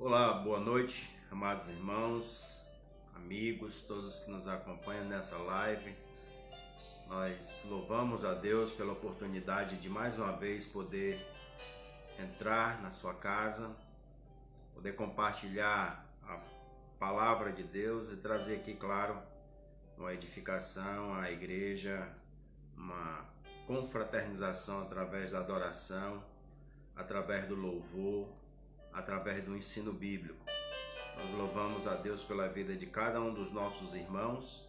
Olá, boa noite, amados irmãos, amigos, todos que nos acompanham nessa live. Nós louvamos a Deus pela oportunidade de mais uma vez poder entrar na sua casa, poder compartilhar a palavra de Deus e trazer aqui, claro, uma edificação à igreja, uma confraternização através da adoração, através do louvor, através do ensino bíblico. Nós louvamos a Deus pela vida de cada um dos nossos irmãos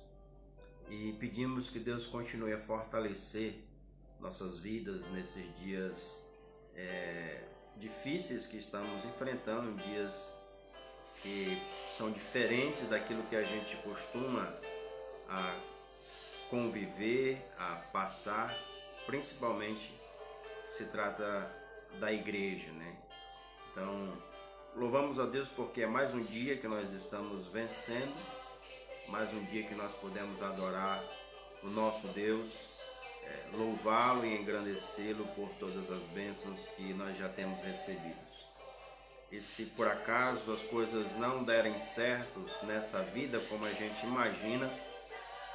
e pedimos que Deus continue a fortalecer nossas vidas nesses dias difíceis que estamos enfrentando, dias que são diferentes daquilo que a gente costuma a conviver, a passar, principalmente se trata da igreja, né? Então, louvamos a Deus porque é mais um dia que nós estamos vencendo, mais um dia que nós podemos adorar o nosso Deus, louvá-lo e engrandecê-lo por todas as bênçãos que nós já temos recebidos. E se por acaso as coisas não derem certo nessa vida como a gente imagina,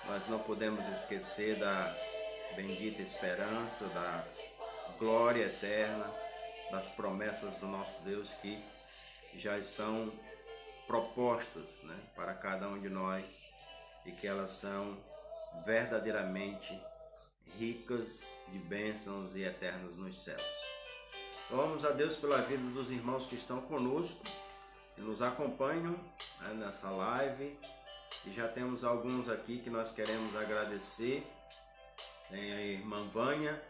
nós não podemos esquecer da bendita esperança, da glória eterna, das promessas do nosso Deus que já estão propostas, né, para cada um de nós e que elas são verdadeiramente ricas de bênçãos e eternas nos céus. Louvamos a Deus pela vida dos irmãos que estão conosco, que nos acompanham, né, nessa live, e já temos alguns aqui que nós queremos agradecer. Tem a irmã Vânia,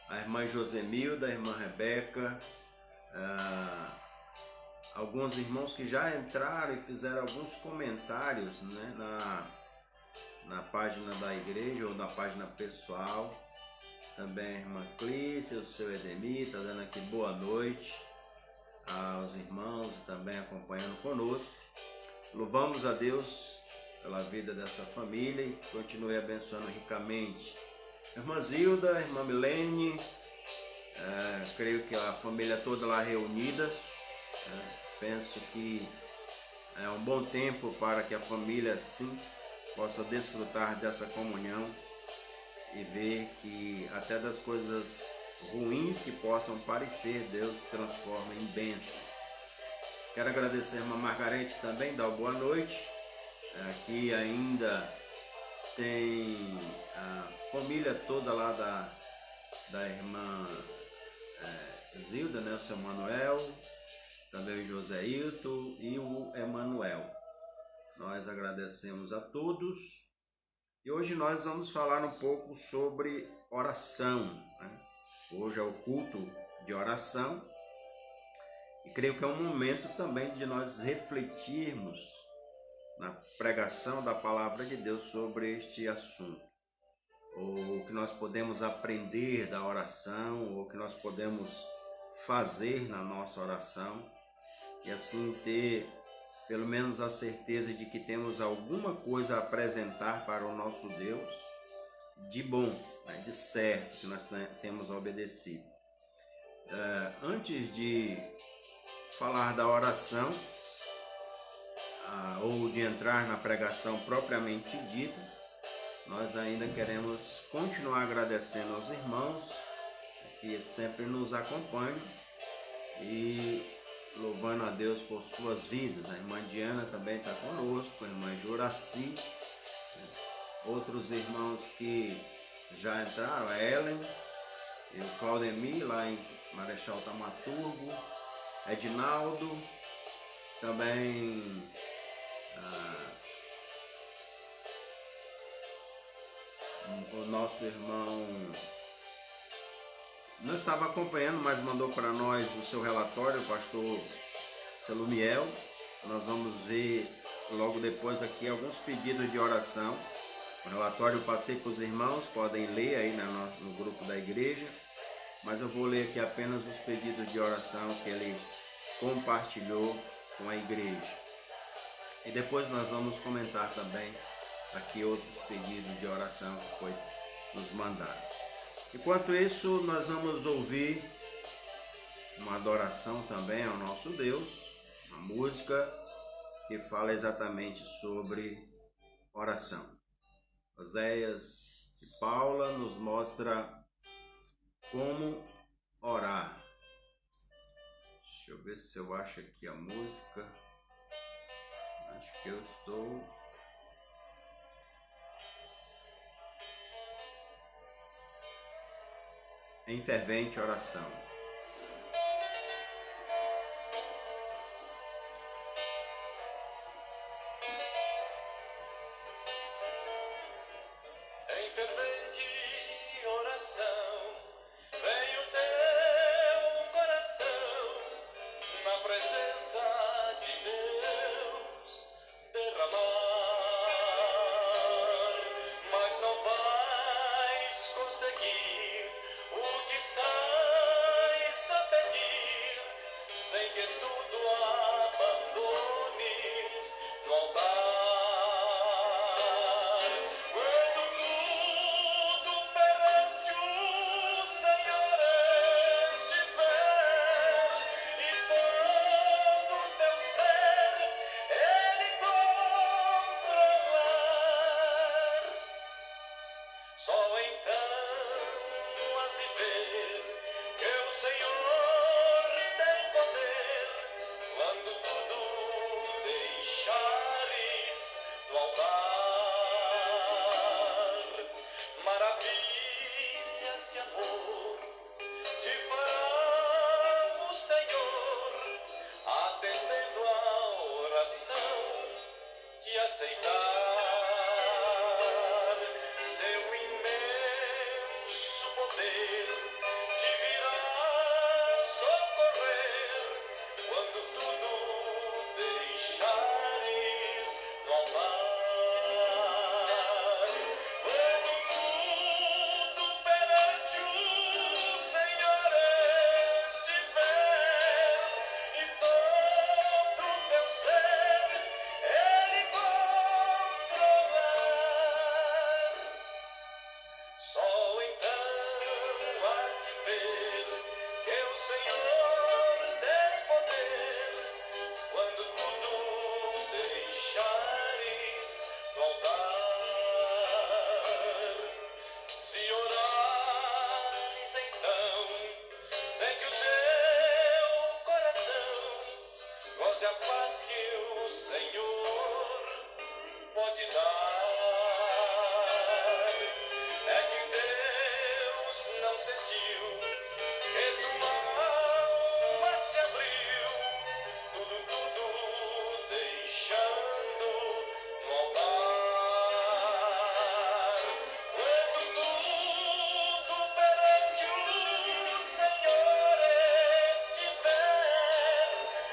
a irmã Josemilda, a irmã Rebeca, alguns irmãos que já entraram e fizeram alguns comentários, né, na página da igreja ou na página pessoal. Também a irmã Clícia, o seu Edemir, está dando aqui boa noite aos irmãos e também acompanhando conosco. Louvamos a Deus pela vida dessa família e continue abençoando ricamente. Irmã Zilda, irmã Milene, creio que a família toda lá reunida. Penso que é um bom tempo para que a família assim possa desfrutar dessa comunhão e ver que até das coisas ruins que possam parecer, Deus transforma em bênção. Quero agradecer a irmã Margarete também, dar boa noite. Aqui ainda tem a família toda lá da irmã Zilda, né? O seu Manuel, também o José Hilton e o Emanuel. Nós agradecemos a todos e hoje nós vamos falar um pouco sobre oração, né? Hoje é o culto de oração e creio que é um momento também de nós refletirmos na pregação da palavra de Deus sobre este assunto. O que nós podemos aprender da oração, ou o que nós podemos fazer na nossa oração, e assim ter pelo menos a certeza de que temos alguma coisa a apresentar para o nosso Deus de bom, né, de certo, que nós temos obedecido. Antes de falar da oração, ou de entrar na pregação propriamente dita, nós ainda queremos continuar agradecendo aos irmãos que sempre nos acompanham e louvando a Deus por suas vidas. A irmã Diana também está conosco, a irmã Juraci, outros irmãos que já entraram, a Ellen e o Claudemir lá em Marechal Tamaturgo, Edinaldo, também o nosso irmão não estava acompanhando, mas mandou para nós o seu relatório, o pastor Selumiel. Nós vamos ver logo depois aqui alguns pedidos de oração. O relatório eu passei para os irmãos, podem ler aí no grupo da igreja, mas eu vou ler aqui apenas os pedidos de oração que ele compartilhou com a igreja. E depois nós vamos comentar também aqui outros pedidos de oração que foi nos mandado. Enquanto isso, nós vamos ouvir uma adoração também ao nosso Deus, uma uma música que fala exatamente sobre oração. Oséias e Paula nos mostra como orar. Deixa eu ver se eu acho aqui a música. Acho que eu estou... em fervente oração. Em fervente oração, vem o teu coração na presença de Deus derramar, mas não vais conseguir o que estás a pedir, sem que tudo abandones no altar. Quando tudo perante o Senhor estiver e todo o teu ser Ele controlar, só então has de ver que o Senhor tem poder quando tudo deixares no altar. Maravilhas de amor te fará o Senhor, atendendo a oração, te aceitar. Seu imenso poder te virá socorrer quando tudo deixares no altar. Quando tudo perante o Senhor estiver e todo o teu ser Ele controlar, só então has de ver que o Senhor tem poder quando tudo deixares no altar. Se orares então, sem que o teu coração goze a paz que o Senhor pode dar, é que Deus não sentiu que tua alma se abriu, tudo deixando no altar. Quando tudo perante o Senhor estiver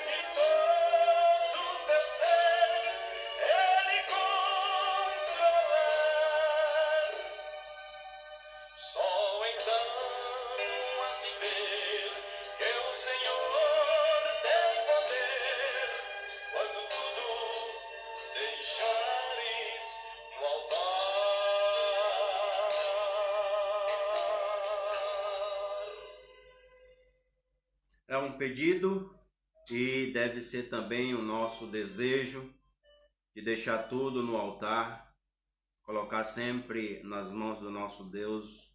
e todo o teu ser Ele controlar, só então has de ver que o Senhor tem poder quando tudo deixares no altar. É um pedido e deve ser também o nosso desejo de deixar tudo no altar, colocar sempre nas mãos do nosso Deus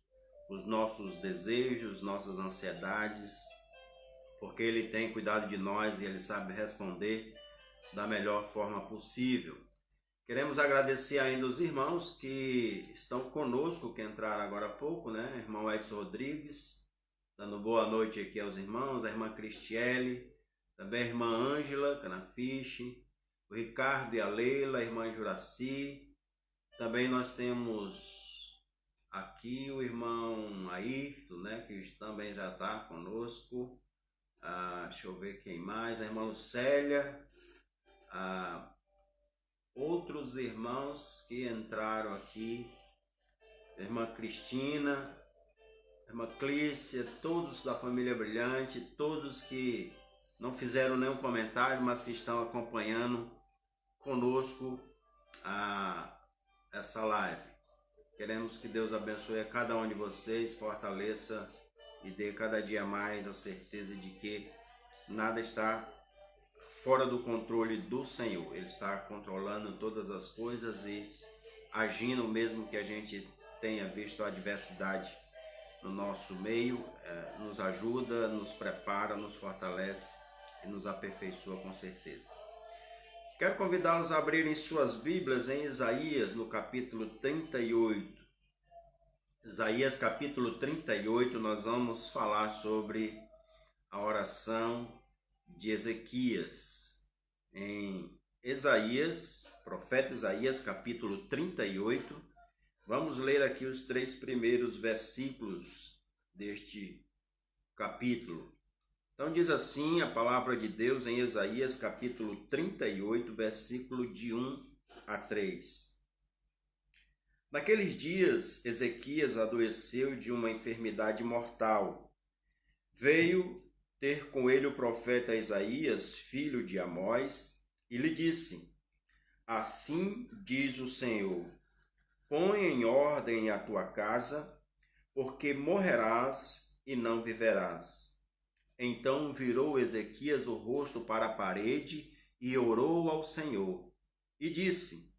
os nossos desejos, nossas ansiedades, porque Ele tem cuidado de nós e Ele sabe responder da melhor forma possível. Queremos agradecer ainda os irmãos que estão conosco, que entraram agora há pouco, né? Irmão Edson Rodrigues, dando boa noite aqui aos irmãos, a irmã Cristiele, também a irmã Ângela Canafiche, o Ricardo e a Leila, a irmã Juraci. Também nós temos aqui o irmão Ayrton, né, que também já está conosco. Deixa eu ver quem mais, a irmã Lucélia, outros irmãos que entraram aqui, a irmã Cristina, a irmã Clícia, todos da família Brilhante, todos que não fizeram nenhum comentário, mas que estão acompanhando conosco essa live. Queremos que Deus abençoe a cada um de vocês, fortaleça e dê cada dia mais a certeza de que nada está fora do controle do Senhor. Ele está controlando todas as coisas e agindo, mesmo que a gente tenha visto a adversidade no nosso meio, nos ajuda, nos prepara, nos fortalece e nos aperfeiçoa com certeza. Quero convidá-los a abrirem suas Bíblias em Isaías, no capítulo 38. Isaías, capítulo 38, nós vamos falar sobre a oração de Ezequias. Em Isaías, profeta Isaías, capítulo 38, vamos ler aqui os 3 primeiros versículos deste capítulo. Então diz assim a palavra de Deus em Isaías, capítulo 38, versículo de 1 a 3. Naqueles dias, Ezequias adoeceu de uma enfermidade mortal. Veio ter com ele o profeta Isaías, filho de Amós, e lhe disse: Assim diz o Senhor, põe em ordem a tua casa, porque morrerás e não viverás. Então virou Ezequias o rosto para a parede e orou ao Senhor. E disse: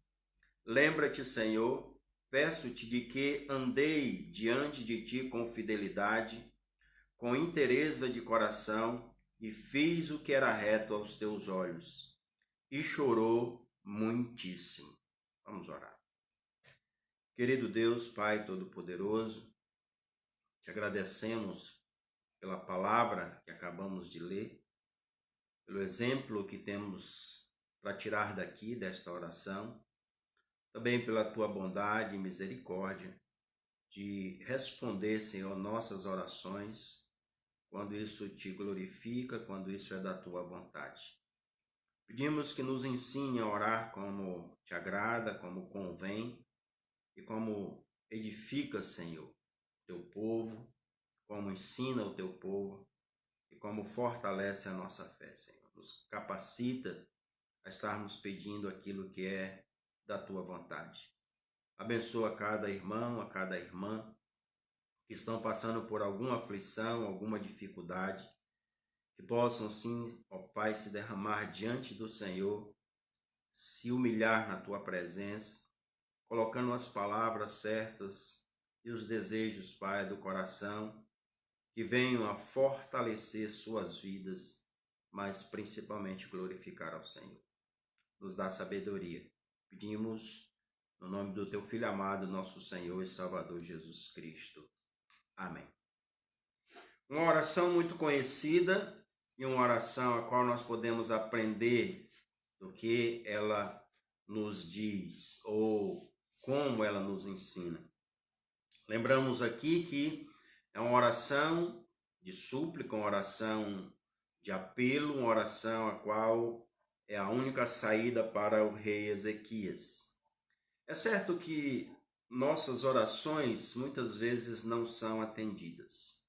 Lembra-te, Senhor, peço-te de que andei diante de ti com fidelidade, com inteireza de coração, e fiz o que era reto aos teus olhos. E chorou muitíssimo. Vamos orar. Querido Deus, Pai Todo-Poderoso, te agradecemos pela palavra que acabamos de ler, pelo exemplo que temos para tirar daqui desta oração, também pela tua bondade e misericórdia de responder, Senhor, nossas orações, quando isso te glorifica, quando isso é da tua vontade. Pedimos que nos ensine a orar como te agrada, como convém e como edifica, Senhor, teu povo, como ensina o teu povo e como fortalece a nossa fé, Senhor. Nos capacita a estarmos pedindo aquilo que é da tua vontade. Abençoa cada irmão, a cada irmã que estão passando por alguma aflição, alguma dificuldade, que possam sim, ó Pai, se derramar diante do Senhor, se humilhar na tua presença, colocando as palavras certas e os desejos, Pai, do coração, que venham a fortalecer suas vidas, mas principalmente glorificar ao Senhor. Nos dá sabedoria. Pedimos no nome do teu Filho amado, nosso Senhor e Salvador Jesus Cristo. Amém. Uma oração muito conhecida e uma oração a qual nós podemos aprender do que ela nos diz ou como ela nos ensina. Lembramos aqui que é uma oração de súplica, uma oração de apelo, uma oração a qual é a única saída para o rei Ezequias. É certo que nossas orações muitas vezes não são atendidas.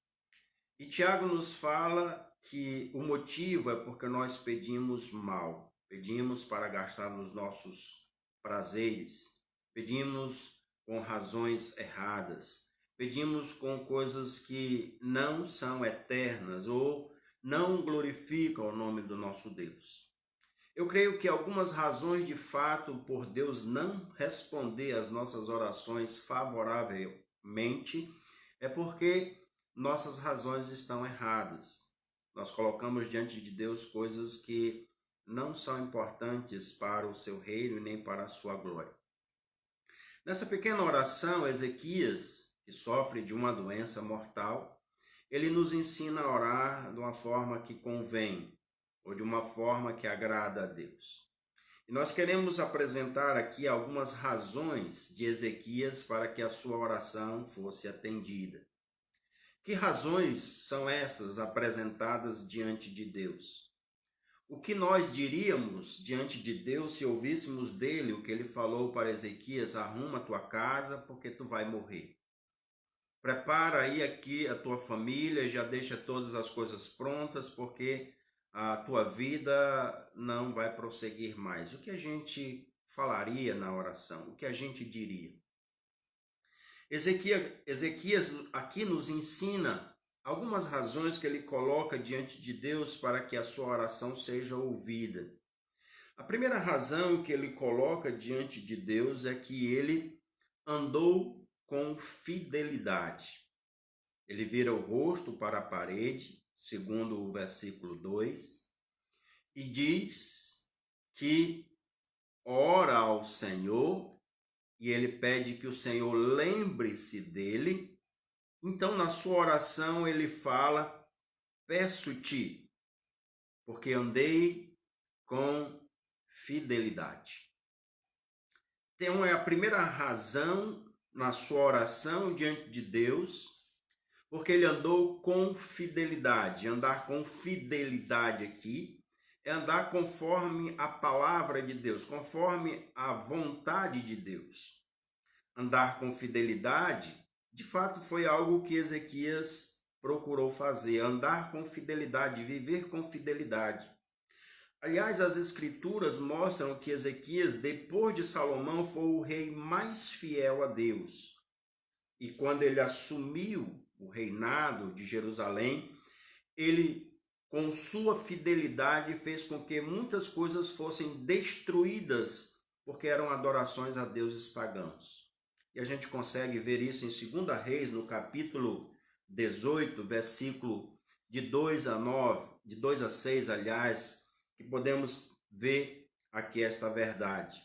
E Tiago nos fala que o motivo é porque nós pedimos mal, pedimos para gastar nos nossos prazeres, pedimos com razões erradas, pedimos com coisas que não são eternas ou não glorificam o nome do nosso Deus. Eu creio que algumas razões de fato por Deus não responder às nossas orações favoravelmente é porque nossas razões estão erradas. Nós colocamos diante de Deus coisas que não são importantes para o seu reino e nem para a sua glória. Nessa pequena oração, Ezequias, que sofre de uma doença mortal, ele nos ensina a orar de uma forma que convém, ou de uma forma que agrada a Deus. E nós queremos apresentar aqui algumas razões de Ezequias para que a sua oração fosse atendida. Que razões são essas apresentadas diante de Deus? O que nós diríamos diante de Deus se ouvíssemos dele o que ele falou para Ezequias: arruma a tua casa porque tu vai morrer. Prepara aí aqui a tua família, já deixa todas as coisas prontas porque a tua vida não vai prosseguir mais. O que a gente falaria na oração? O que a gente diria? Ezequias aqui nos ensina algumas razões que ele coloca diante de Deus para que a sua oração seja ouvida. A primeira razão que ele coloca diante de Deus é que ele andou com fidelidade. Ele vira o rosto para a parede, segundo o versículo 2, e diz que ora ao Senhor e ele pede que o Senhor lembre-se dele. Então, na sua oração, ele fala: peço-te, porque andei com fidelidade. Então, é a primeira razão na sua oração diante de Deus, porque ele andou com fidelidade. Andar com fidelidade aqui é andar conforme a palavra de Deus, conforme a vontade de Deus. Andar com fidelidade, de fato, foi algo que Ezequias procurou fazer. Andar com fidelidade, viver com fidelidade. Aliás, as escrituras mostram que Ezequias, depois de Salomão, foi o rei mais fiel a Deus. E quando ele assumiu o reinado de Jerusalém, ele, com sua fidelidade, fez com que muitas coisas fossem destruídas, porque eram adorações a deuses pagãos. E a gente consegue ver isso em 2 Reis, no capítulo 18, versículo de 2 a 9, de 2 a 6, aliás, que podemos ver aqui esta verdade.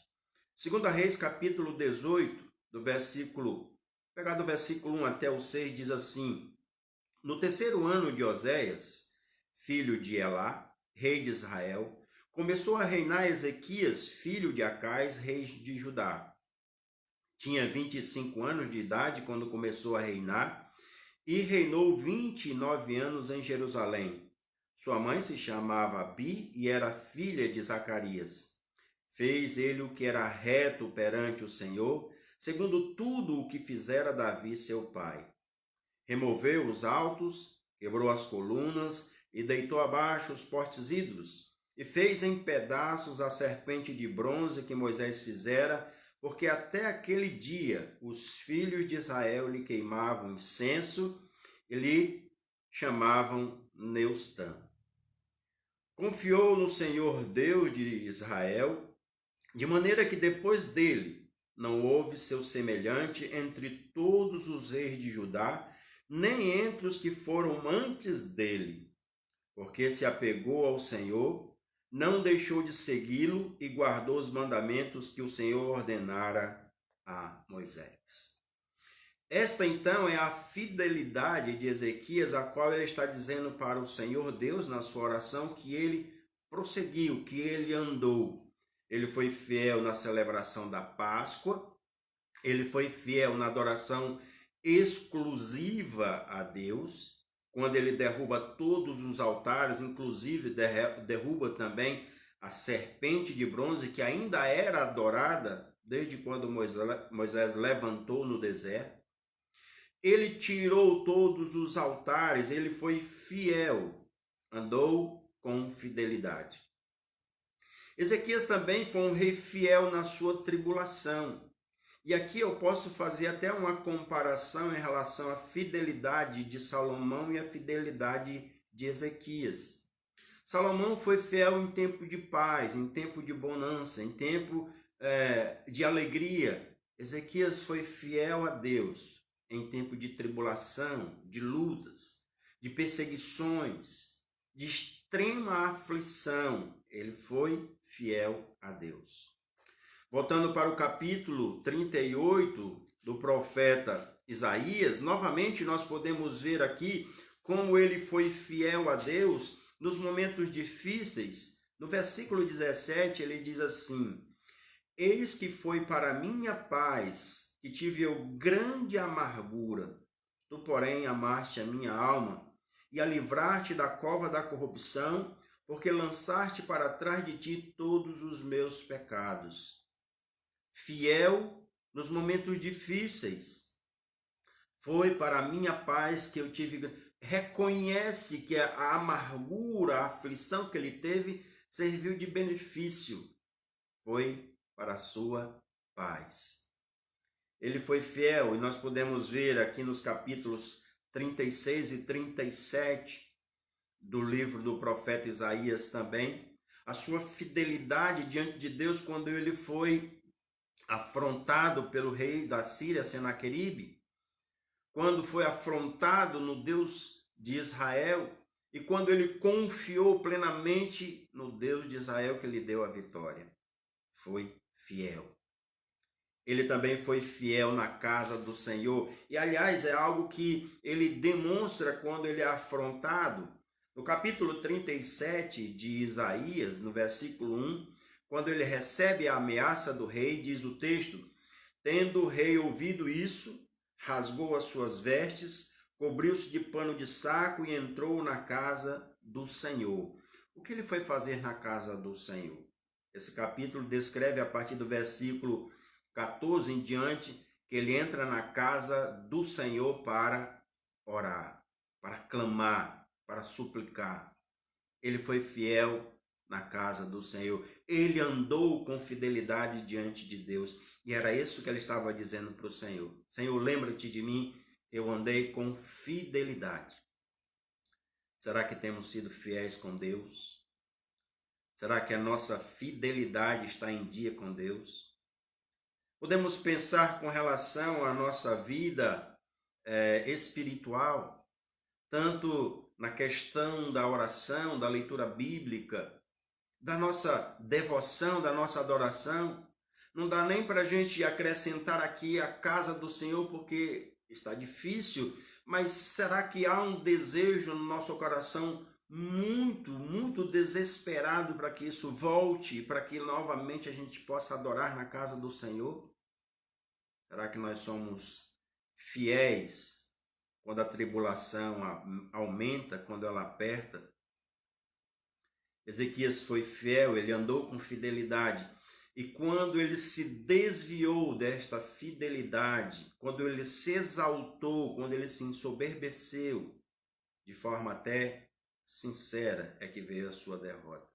2 Reis, capítulo 18, pegar do versículo 1 até o 6, diz assim: no terceiro ano de Oséias, filho de Elá, rei de Israel, começou a reinar Ezequias, filho de Acais, rei de Judá. Tinha 25 anos de idade quando começou a reinar e reinou 29 anos em Jerusalém. Sua mãe se chamava Abi e era filha de Zacarias. Fez ele o que era reto perante o Senhor, segundo tudo o que fizera Davi seu pai. Removeu os altos, quebrou as colunas e deitou abaixo os postes ídolos, e fez em pedaços a serpente de bronze que Moisés fizera, porque até aquele dia os filhos de Israel lhe queimavam incenso e lhe chamavam Neustã. Confiou no Senhor Deus de Israel, de maneira que depois dele não houve seu semelhante entre todos os reis de Judá, nem entre os que foram antes dele, porque se apegou ao Senhor, não deixou de segui-lo e guardou os mandamentos que o Senhor ordenara a Moisés. Esta, então, é a fidelidade de Ezequias, a qual ele está dizendo para o Senhor Deus na sua oração que ele prosseguiu, que ele andou. Ele foi fiel na celebração da Páscoa, ele foi fiel na adoração exclusiva a Deus, quando ele derruba todos os altares, inclusive derruba também a serpente de bronze, que ainda era adorada desde quando Moisés levantou no deserto. Ele tirou todos os altares, ele foi fiel, andou com fidelidade. Ezequias também foi um rei fiel na sua tribulação. E aqui eu posso fazer até uma comparação em relação à fidelidade de Salomão e à fidelidade de Ezequias. Salomão foi fiel em tempo de paz, em tempo de bonança, em tempo de alegria. Ezequias foi fiel a Deus em tempo de tribulação, de lutas, de perseguições, de extrema aflição. Ele foi fiel a Deus. Voltando para o capítulo 38 do profeta Isaías, novamente nós podemos ver aqui como ele foi fiel a Deus nos momentos difíceis. No versículo 17 ele diz assim: eis que foi para minha paz que tive eu grande amargura, tu porém amaste a minha alma e a livrar-te da cova da corrupção, porque lançaste para trás de ti todos os meus pecados. Fiel nos momentos difíceis. Foi para a minha paz que eu tive. Reconhece que a amargura, a aflição que ele teve, serviu de benefício. Foi para a sua paz. Ele foi fiel, e nós podemos ver aqui nos capítulos 36 e 37 do livro do profeta Isaías também, a sua fidelidade diante de Deus quando ele foi afrontado pelo rei da Síria, Senaqueribe, quando foi afrontado no Deus de Israel e quando ele confiou plenamente no Deus de Israel que lhe deu a vitória. Foi fiel. Ele também foi fiel na casa do Senhor. E, aliás, é algo que ele demonstra quando ele é afrontado. No capítulo 37 de Isaías, no versículo 1, quando ele recebe a ameaça do rei, diz o texto: tendo o rei ouvido isso, rasgou as suas vestes, cobriu-se de pano de saco e entrou na casa do Senhor. O que ele foi fazer na casa do Senhor? Esse capítulo descreve a partir do versículo 14 em diante que ele entra na casa do Senhor para orar, para clamar, para suplicar. Ele foi fiel na casa do Senhor. Ele andou com fidelidade diante de Deus. E era isso que ele estava dizendo para o Senhor. Senhor, lembra-te de mim, eu andei com fidelidade. Será que temos sido fiéis com Deus? Será que a nossa fidelidade está em dia com Deus? Podemos pensar com relação à nossa vida espiritual, tanto na questão da oração, da leitura bíblica, da nossa devoção, da nossa adoração. Não dá nem para a gente acrescentar aqui a casa do Senhor, porque está difícil, mas será que há um desejo no nosso coração muito, muito desesperado para que isso volte, para que novamente a gente possa adorar na casa do Senhor? Será que nós somos fiéis quando a tribulação aumenta, quando ela aperta? Ezequias foi fiel, ele andou com fidelidade. E quando ele se desviou desta fidelidade, quando ele se exaltou, quando ele se ensoberbeceu, de forma até sincera, é que veio a sua derrota.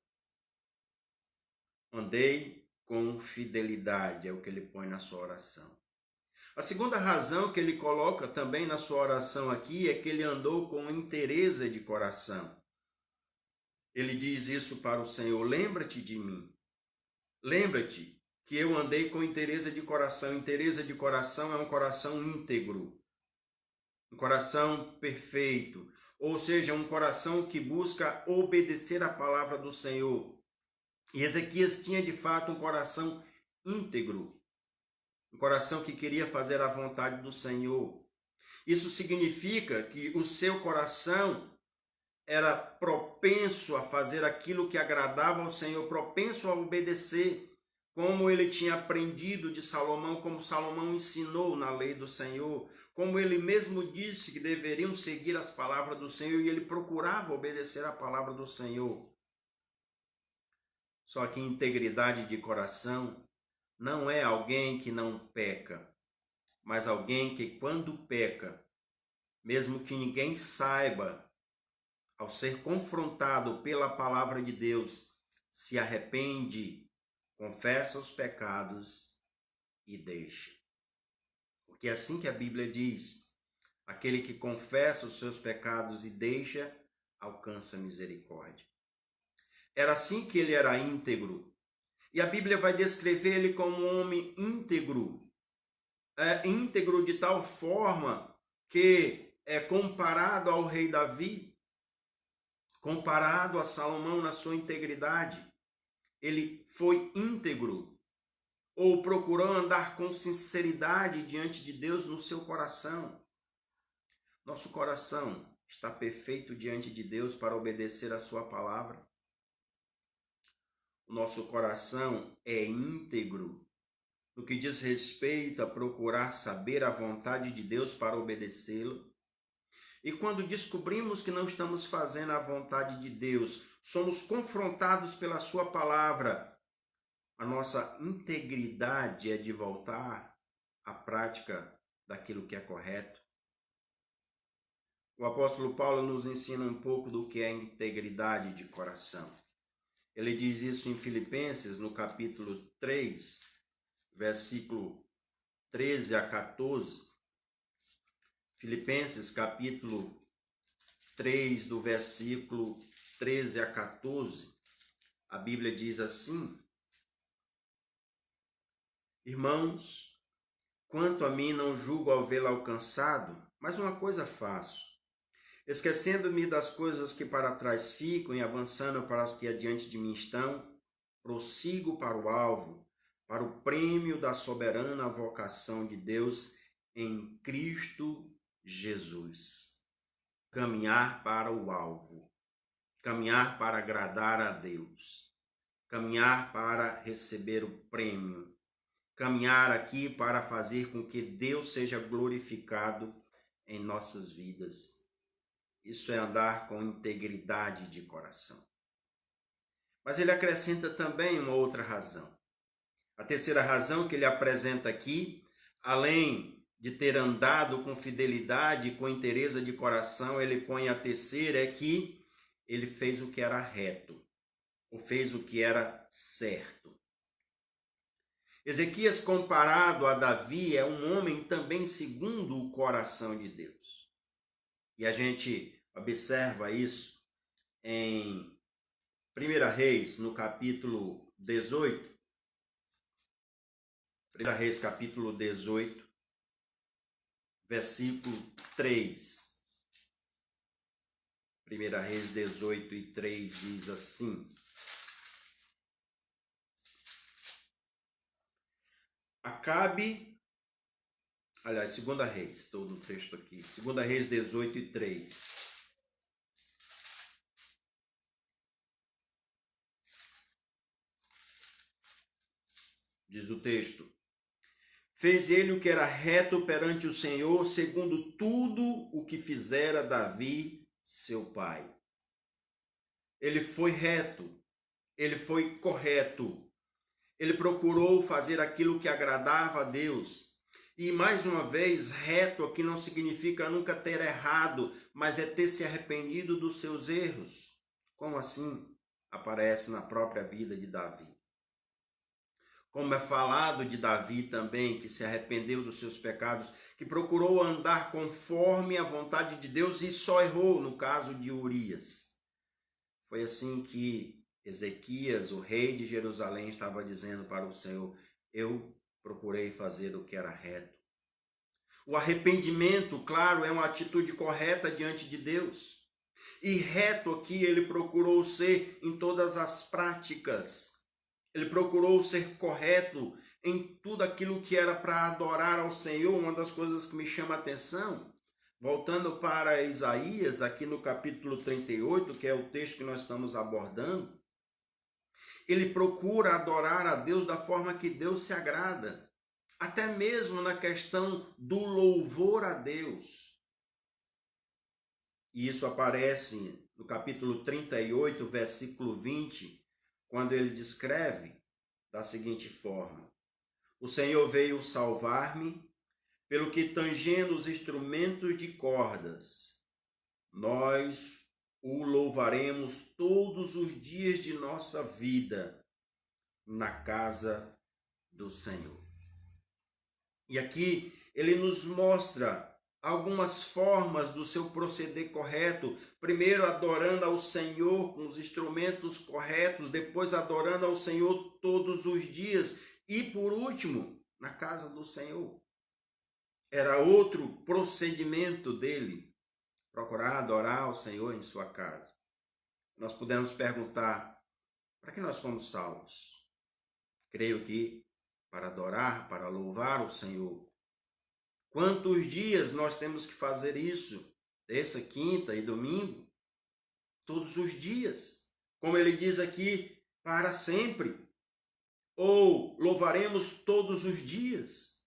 Andei com fidelidade, é o que ele põe na sua oração. A segunda razão que ele coloca também na sua oração aqui é que ele andou com inteireza de coração. Ele diz isso para o Senhor: lembra-te de mim. Lembra-te que eu andei com inteireza de coração. Inteireza de coração é um coração íntegro, um coração perfeito, ou seja, um coração que busca obedecer a palavra do Senhor. E Ezequias tinha de fato um coração íntegro, um coração que queria fazer a vontade do Senhor. Isso significa que o seu coração era propenso a fazer aquilo que agradava ao Senhor, propenso a obedecer, como ele tinha aprendido de Salomão, como Salomão ensinou na lei do Senhor, como ele mesmo disse que deveriam seguir as palavras do Senhor, e ele procurava obedecer a palavra do Senhor. Só que integridade de coração não é alguém que não peca, mas alguém que quando peca, mesmo que ninguém saiba, ao ser confrontado pela palavra de Deus, se arrepende, confessa os pecados e deixa. Porque é assim que a Bíblia diz: aquele que confessa os seus pecados e deixa, alcança misericórdia. Era assim que ele era íntegro. E a Bíblia vai descrever ele como um homem íntegro. Íntegro de tal forma que é comparado ao rei Davi, comparado a Salomão na sua integridade. Ele foi íntegro, ou procurou andar com sinceridade diante de Deus no seu coração. Nosso coração está perfeito diante de Deus para obedecer a sua palavra. O nosso coração é íntegro no que diz respeito a procurar saber a vontade de Deus para obedecê-lo. E quando descobrimos que não estamos fazendo a vontade de Deus, somos confrontados pela sua palavra, a nossa integridade é de voltar à prática daquilo que é correto. O apóstolo Paulo nos ensina um pouco do que é integridade de coração. Ele diz isso em Filipenses, no capítulo 3, versículo 13 a 14. Filipenses capítulo 3, do versículo 13 a 14, a Bíblia diz assim: Irmãos, quanto a mim não julgo ao vê-lo alcançado, mas uma coisa faço, esquecendo-me das coisas que para trás ficam e avançando para as que adiante de mim estão, prossigo para o alvo, para o prêmio da soberana vocação de Deus em Cristo Jesus. Caminhar para o alvo, caminhar para agradar a Deus, caminhar para receber o prêmio, caminhar aqui para fazer com que Deus seja glorificado em nossas vidas. Isso é andar com integridade de coração. Mas ele acrescenta também uma outra razão. A terceira razão que ele apresenta aqui, além de ter andado com fidelidade, com inteireza de coração, ele põe a terceira, é que ele fez o que era reto, ou fez o que era certo. Ezequias, comparado a Davi, é um homem também segundo o coração de Deus. E a gente observa isso em 1 Reis, no capítulo 18. 1 Reis, capítulo 18, versículo 3. 1 Reis 18 e 3 diz assim: Acabe, aliás, 2 Reis, estou no texto aqui, 2 Reis 18 e 3. Diz o texto: Fez ele o que era reto perante o Senhor, segundo tudo o que fizera Davi, seu pai. Ele foi reto, ele foi correto, ele procurou fazer aquilo que agradava a Deus. E mais uma vez, reto aqui não significa nunca ter errado, mas é ter se arrependido dos seus erros. Como assim? Aparece na própria vida de Davi. Como é falado de Davi também, que se arrependeu dos seus pecados, que procurou andar conforme a vontade de Deus e só errou no caso de Urias. Foi assim que Ezequias, o rei de Jerusalém, estava dizendo para o Senhor: eu procurei fazer o que era reto. O arrependimento, claro, é uma atitude correta diante de Deus. E reto aqui ele procurou ser em todas as práticas. Ele procurou ser correto em tudo aquilo que era para adorar ao Senhor. Uma das coisas que me chama a atenção, voltando para Isaías, aqui no capítulo 38, que é o texto que nós estamos abordando, ele procura adorar a Deus da forma que Deus se agrada, até mesmo na questão do louvor a Deus. E isso aparece no capítulo 38, versículo 20, quando ele descreve da seguinte forma: O Senhor veio salvar-me, pelo que tangendo os instrumentos de cordas, nós o louvaremos todos os dias de nossa vida na casa do Senhor. E aqui ele nos mostra algumas formas do seu proceder correto. Primeiro adorando ao Senhor com os instrumentos corretos, depois adorando ao Senhor todos os dias e por último, na casa do Senhor. Era outro procedimento dele, procurar adorar ao Senhor em sua casa. Nós podemos perguntar: para que nós fomos salvos? Creio que para adorar, para louvar o Senhor. Quantos dias nós temos que fazer isso? Terça, quinta e domingo? Todos os dias. Como ele diz aqui, para sempre. Ou louvaremos todos os dias.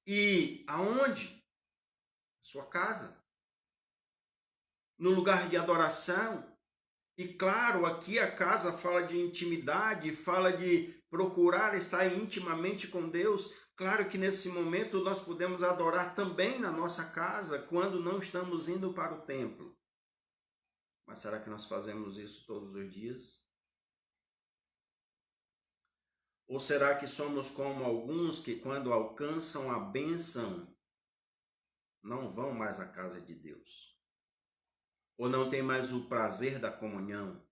E aonde? Sua casa. No lugar de adoração. E claro, aqui a casa fala de intimidade, fala de procurar estar intimamente com Deus. Claro que nesse momento nós podemos adorar também na nossa casa, quando não estamos indo para o templo. Mas será que nós fazemos isso todos os dias? Ou será que somos como alguns que quando alcançam a bênção, não vão mais à casa de Deus, ou não têm mais o prazer da comunhão,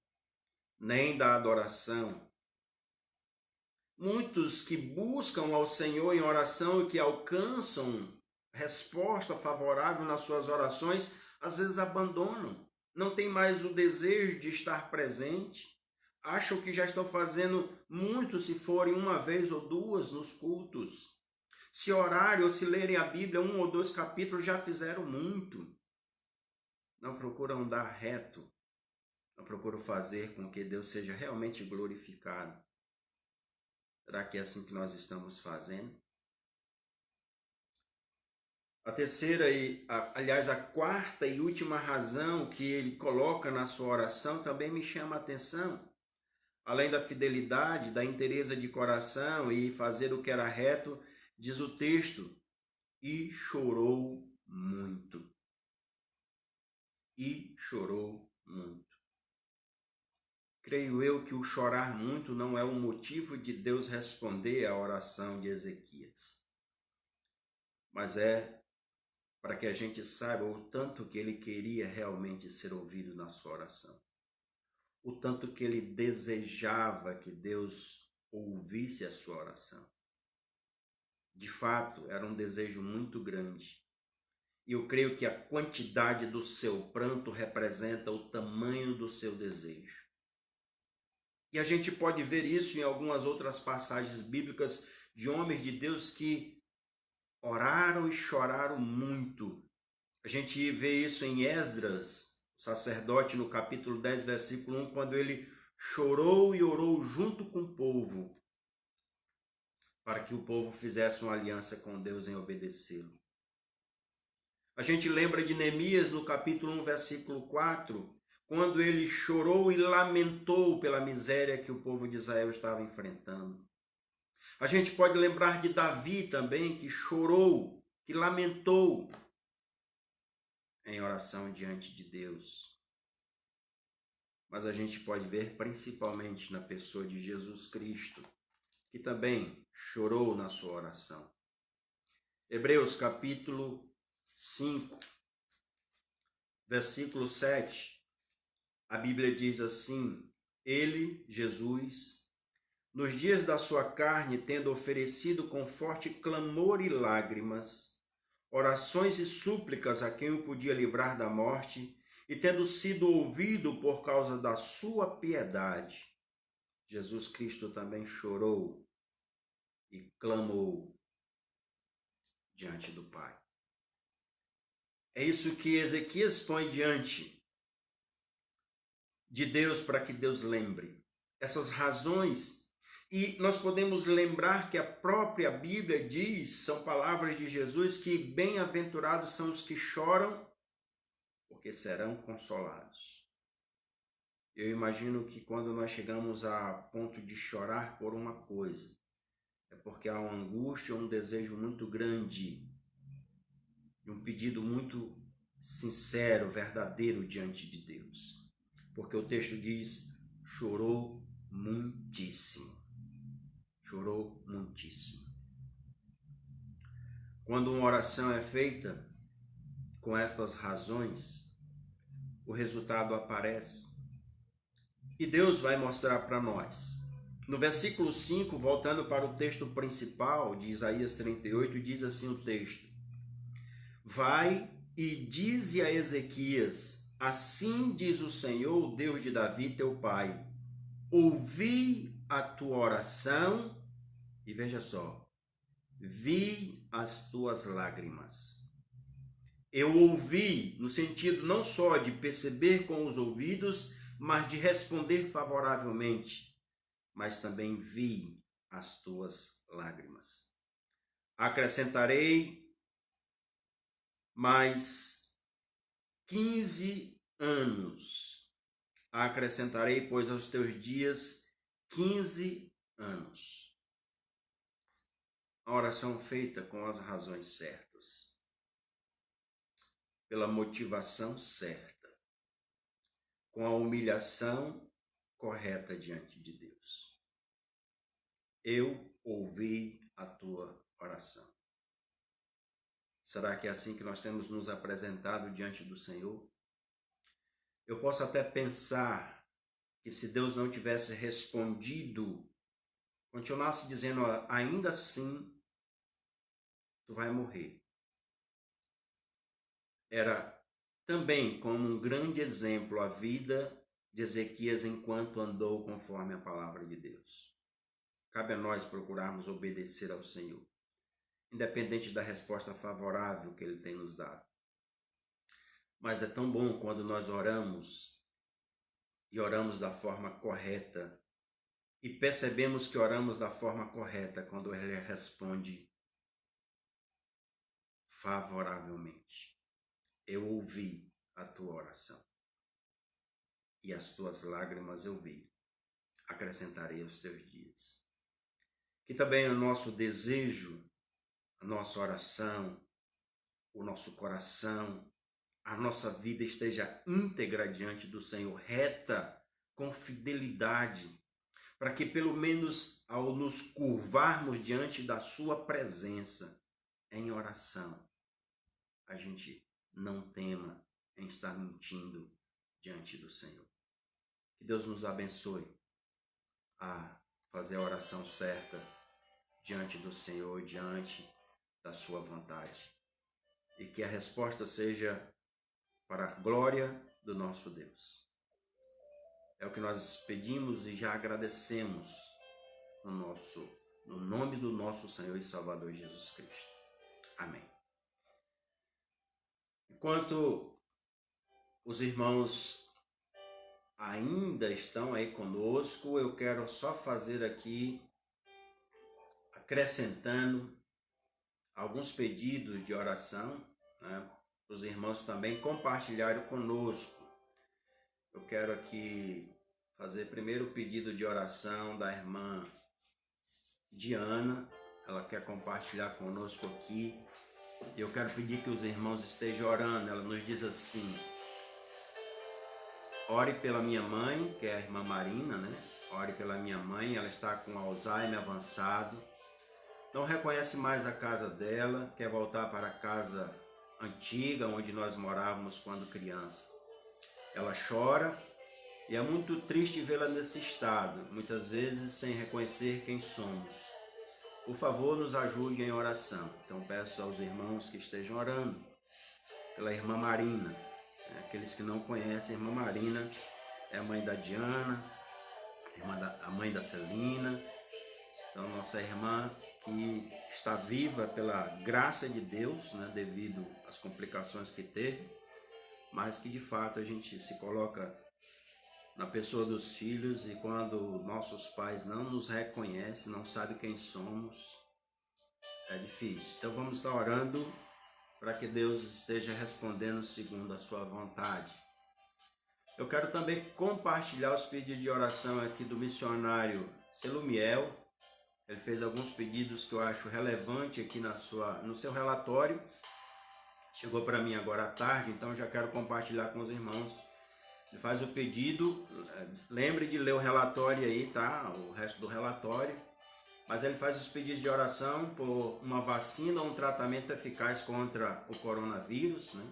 nem da adoração. Muitos que buscam ao Senhor em oração e que alcançam resposta favorável nas suas orações, às vezes abandonam, não tem mais o desejo de estar presente, acham que já estão fazendo muito se forem uma vez ou duas nos cultos. Se orarem ou se lerem a Bíblia 1 ou 2 capítulos, já fizeram muito. Não procuram andar reto, não procuram fazer com que Deus seja realmente glorificado. Será que é assim que nós estamos fazendo? A terceira aliás, a quarta e última razão que ele coloca na sua oração também me chama a atenção. Além da fidelidade, da inteireza de coração e fazer o que era reto, diz o texto, e chorou muito. E chorou muito. Creio eu que o chorar muito não é um motivo de Deus responder à oração de Ezequias, mas é para que a gente saiba o tanto que ele queria realmente ser ouvido na sua oração, o tanto que ele desejava que Deus ouvisse a sua oração. De fato, era um desejo muito grande. E eu creio que a quantidade do seu pranto representa o tamanho do seu desejo. E a gente pode ver isso em algumas outras passagens bíblicas de homens de Deus que oraram e choraram muito. A gente vê isso em Esdras, sacerdote, no capítulo 10, versículo 1, quando ele chorou e orou junto com o povo, para que o povo fizesse uma aliança com Deus em obedecê-lo. A gente lembra de Neemias no capítulo 1, versículo 4, quando ele chorou e lamentou pela miséria que o povo de Israel estava enfrentando. A gente pode lembrar de Davi também, que chorou, que lamentou em oração diante de Deus. Mas a gente pode ver principalmente na pessoa de Jesus Cristo, que também chorou na sua oração. Hebreus capítulo 5, versículo 7, a Bíblia diz assim, ele, Jesus, nos dias da sua carne, tendo oferecido com forte clamor e lágrimas, orações e súplicas a quem o podia livrar da morte, e tendo sido ouvido por causa da sua piedade, Jesus Cristo também chorou e clamou diante do Pai. É isso que Ezequias põe diante de Deus para que Deus lembre. Essas razões. E nós podemos lembrar que a própria Bíblia diz, são palavras de Jesus, que bem-aventurados são os que choram, porque serão consolados. Eu imagino que quando nós chegamos a ponto de chorar por uma coisa, é porque há uma angústia, um desejo muito grande, um pedido muito sincero, verdadeiro diante de Deus. Porque o texto diz, chorou muitíssimo. Chorou muitíssimo. Quando uma oração é feita com estas razões, o resultado aparece. E Deus vai mostrar para nós. No versículo 5, voltando para o texto principal de Isaías 38, diz assim o texto: vai e dize a Ezequias, assim diz o Senhor, Deus de Davi, teu pai, ouvi a tua oração, e veja só, vi as tuas lágrimas. Eu ouvi no sentido não só de perceber com os ouvidos, mas de responder favoravelmente, mas também vi as tuas lágrimas. Acrescentarei mais 15 anos. Acrescentarei, pois, aos teus dias 15 anos. A oração feita com as razões certas, pela motivação certa, com a humilhação correta diante de Deus. Eu ouvi a tua oração. Será que é assim que nós temos nos apresentado diante do Senhor? Eu posso até pensar que se Deus não tivesse respondido, continuasse dizendo, ainda assim, tu vai morrer. Era também como um grande exemplo a vida de Ezequias enquanto andou conforme a palavra de Deus. Cabe a nós procurarmos obedecer ao Senhor, independente da resposta favorável que Ele tem nos dado. Mas é tão bom quando nós oramos e oramos da forma correta e percebemos que oramos da forma correta quando Ele responde favoravelmente. Eu ouvi a tua oração e as tuas lágrimas eu vi. Acrescentarei aos teus dias. Que também o nosso desejo, a nossa oração, o nosso coração, a nossa vida esteja íntegra diante do Senhor, reta, com fidelidade, para que pelo menos ao nos curvarmos diante da sua presença em oração, a gente não tema em estar mentindo diante do Senhor. Que Deus nos abençoe a fazer a oração certa diante do Senhor, diante da sua vontade. E que a resposta seja para a glória do nosso Deus. É o que nós pedimos e já agradecemos no nome do nosso Senhor e Salvador Jesus Cristo. Amém. Enquanto os irmãos ainda estão aí conosco, eu quero só fazer aqui, acrescentando alguns pedidos de oração, né? Os irmãos também compartilharam conosco. Eu quero aqui fazer primeiro o pedido de oração da irmã Diana. Ela quer compartilhar conosco aqui. Eu quero pedir que os irmãos estejam orando. Ela nos diz assim: ore pela minha mãe, que é a irmã Marina, né? Ore pela minha mãe, ela está com Alzheimer avançado. Não reconhece mais a casa dela, quer voltar para a casa antiga, onde nós morávamos quando criança. Ela chora e é muito triste vê-la nesse estado, muitas vezes sem reconhecer quem somos. Por favor, nos ajude em oração. Então peço aos irmãos que estejam orando pela irmã Marina. Aqueles que não conhecem, a irmã Marina é a mãe da Diana, a mãe da Celina. Então nossa irmã que está viva pela graça de Deus, né, devido às complicações que teve, mas que de fato a gente se coloca na pessoa dos filhos e quando nossos pais não nos reconhecem, não sabem quem somos, é difícil. Então vamos estar orando para que Deus esteja respondendo segundo a sua vontade. Eu quero também compartilhar os pedidos de oração aqui do missionário Selumiel. Ele fez alguns pedidos que eu acho relevante aqui no seu relatório. Chegou para mim agora à tarde, então já quero compartilhar com os irmãos. Ele faz o pedido, lembre de ler o relatório aí, tá? O resto do relatório. Mas ele faz os pedidos de oração por uma vacina ou um tratamento eficaz contra o coronavírus, né?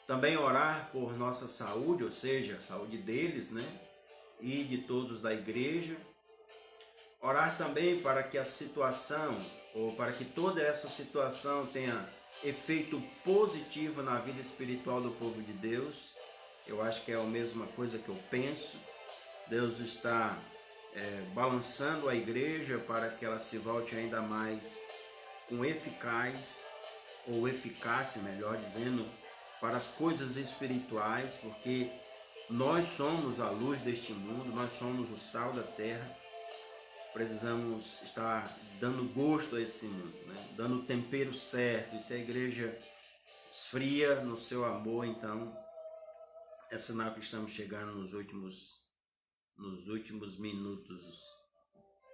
Também orar por nossa saúde, ou seja, a saúde deles, né? E de todos da igreja. Orar também para que a situação, ou para que toda essa situação tenha efeito positivo na vida espiritual do povo de Deus. Eu acho que é a mesma coisa que eu penso. Deus está balançando a igreja para que ela se volte ainda mais com eficácia, melhor dizendo, para as coisas espirituais, porque nós somos a luz deste mundo, nós somos o sal da terra. Precisamos estar dando gosto a esse mundo, né? Dando o tempero certo. E se a igreja esfria no seu amor, então é sinal que estamos chegando nos últimos minutos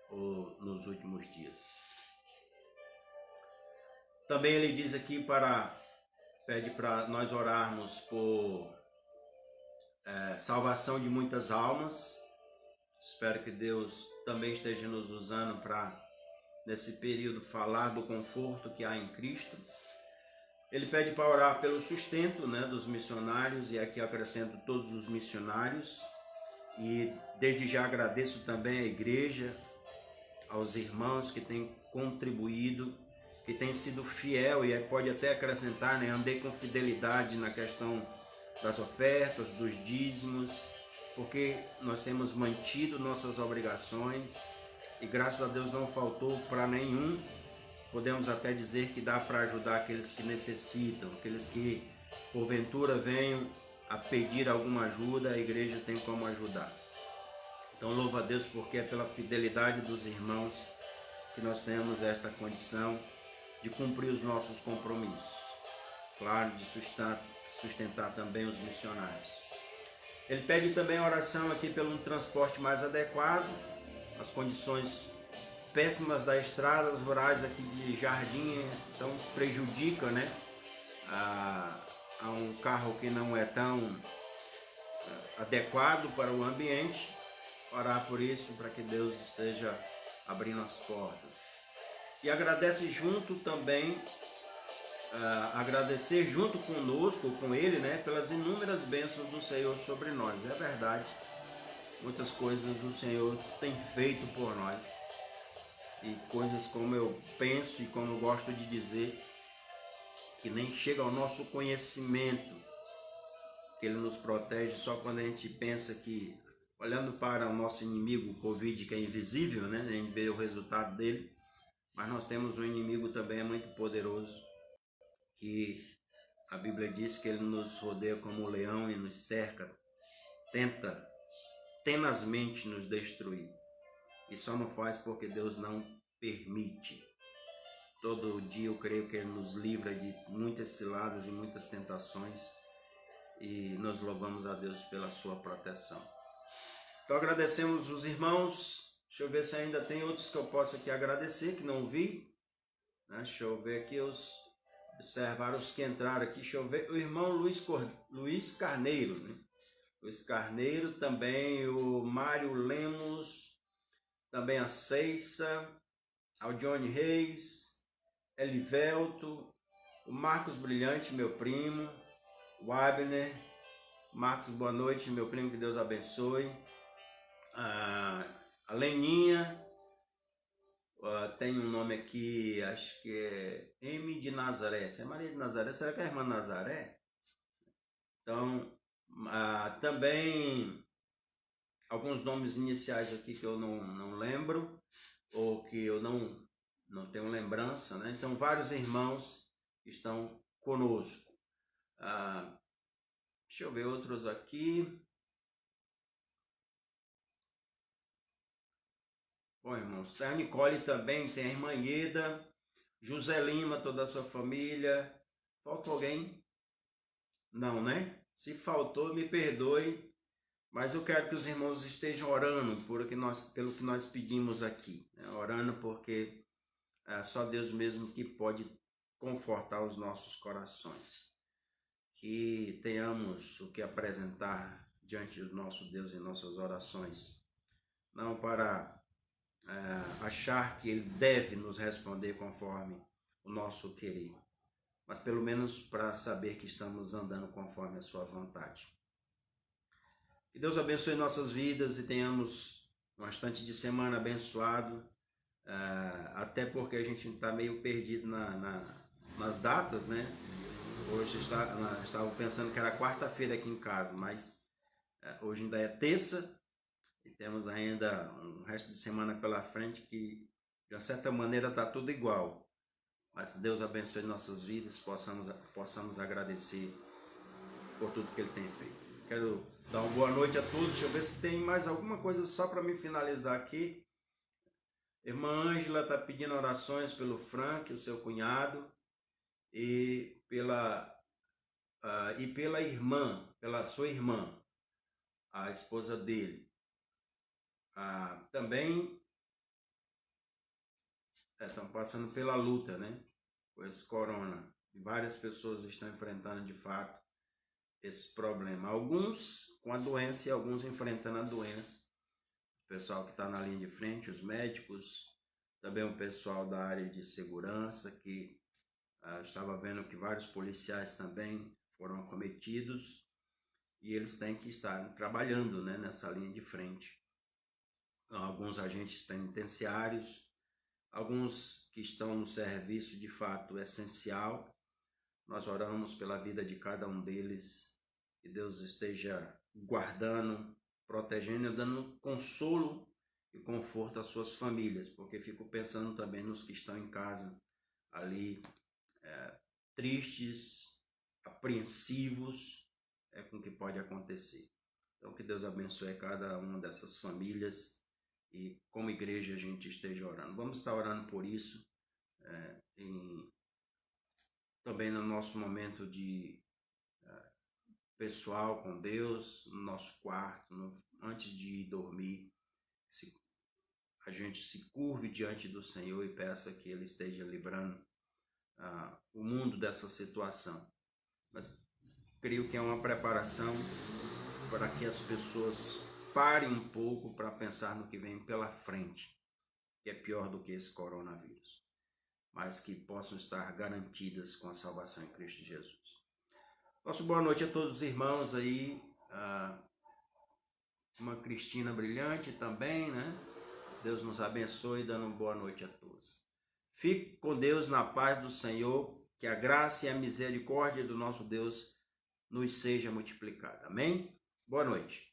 ou nos últimos dias. Também ele diz aqui pede para nós orarmos por salvação de muitas almas. Espero que Deus também esteja nos usando para, nesse período, falar do conforto que há em Cristo. Ele pede para orar pelo sustento, né, dos missionários, e aqui eu acrescento todos os missionários. E desde já agradeço também à igreja, aos irmãos que têm contribuído, que têm sido fiel, e pode até acrescentar, né, andei com fidelidade na questão das ofertas, dos dízimos, porque nós temos mantido nossas obrigações e graças a Deus não faltou para nenhum. Podemos até dizer que dá para ajudar aqueles que necessitam, aqueles que porventura venham a pedir alguma ajuda, a igreja tem como ajudar. Então louvo a Deus porque é pela fidelidade dos irmãos que nós temos esta condição de cumprir os nossos compromissos. Claro, de sustentar também os missionários. Ele pede também oração aqui pelo transporte mais adequado, as condições péssimas da estrada, as rurais aqui de Jardim, então prejudica, né, a um carro que não é tão adequado para o ambiente. Orar por isso, para que Deus esteja abrindo as portas. E agradece junto também, agradecer junto conosco, com ele, né, pelas inúmeras bênçãos do Senhor sobre nós. É verdade, muitas coisas o Senhor tem feito por nós. E coisas, como eu penso e como eu gosto de dizer, que nem chega ao nosso conhecimento, que Ele nos protege só quando a gente pensa que, olhando para o nosso inimigo, o Covid, que é invisível, né, a gente vê o resultado dele, mas nós temos um inimigo também muito poderoso, que a Bíblia diz que ele nos rodeia como um leão e nos cerca, tenta tenazmente nos destruir. E só não faz porque Deus não permite. Todo dia eu creio que Ele nos livra de muitas ciladas e muitas tentações, e nós louvamos a Deus pela sua proteção. Então agradecemos os irmãos. Deixa eu ver se ainda tem outros que eu possa aqui agradecer, que não vi. Deixa eu ver aqui, observar os que entraram aqui. Deixa eu ver, o irmão Luiz Carneiro, né? Luiz Carneiro, também o Mário Lemos, também a Ceissa, ao Johnny Reis, Elivelto, o Marcos Brilhante, meu primo, o Abner. Marcos, boa noite, meu primo, que Deus abençoe. A Leninha, tem um nome aqui, acho que é M de Nazaré. Você é Maria de Nazaré? Será que é a irmã Nazaré? Então, também alguns nomes iniciais aqui que eu não lembro, ou que eu não tenho lembrança, né? Então, vários irmãos estão conosco. Deixa eu ver outros aqui. Bom, irmãos, a Nicole também, tem a irmã Ieda, José Lima, toda a sua família. Faltou alguém? Não, né? Se faltou, me perdoe, mas eu quero que os irmãos estejam orando pelo que nós pedimos aqui, né? Orando porque é só Deus mesmo que pode confortar os nossos corações. Que tenhamos o que apresentar diante do nosso Deus em nossas orações, não para achar que Ele deve nos responder conforme o nosso querer, mas pelo menos para saber que estamos andando conforme a sua vontade. Que Deus abençoe nossas vidas e tenhamos um restante de semana abençoado, até porque a gente está meio perdido nas datas, né? Hoje estava pensando que era quarta-feira aqui em casa, mas hoje ainda é terça e temos ainda um resto de semana pela frente que, de uma certa maneira, está tudo igual. Mas Deus abençoe nossas vidas, possamos agradecer por tudo que Ele tem feito. Quero dar uma boa noite a todos. Deixa eu ver se tem mais alguma coisa só para me finalizar aqui. Irmã Ângela está pedindo orações pelo Frank, o seu cunhado, e pela irmã, pela sua irmã, a esposa dele. Também estão passando pela luta, né? Com esse corona. E várias pessoas estão enfrentando de fato esse problema. Alguns com a doença e alguns enfrentando a doença. O pessoal que está na linha de frente, os médicos, também o pessoal da área de segurança que Estava vendo que vários policiais também foram acometidos e eles têm que estar trabalhando, né, nessa linha de frente. Alguns agentes penitenciários, alguns que estão no serviço de fato essencial. Nós oramos pela vida de cada um deles, que Deus esteja guardando, protegendo, dando consolo e conforto às suas famílias, porque fico pensando também nos que estão em casa ali, tristes, apreensivos com o que pode acontecer. Então que Deus abençoe cada uma dessas famílias e como igreja a gente esteja orando. Vamos estar orando por isso também no nosso momento de pessoal com Deus, no nosso quarto, antes de dormir, a gente se curve diante do Senhor e peça que Ele esteja livrando o mundo dessa situação. Mas creio que é uma preparação para que as pessoas parem um pouco para pensar no que vem pela frente, que é pior do que esse coronavírus, mas que possam estar garantidas com a salvação em Cristo Jesus. Nosso boa noite a todos os irmãos aí, uma Cristina brilhante também, né? Deus nos abençoe, dando uma boa noite a todos. Fique com Deus na paz do Senhor, que a graça e a misericórdia do nosso Deus nos seja multiplicada. Amém? Boa noite.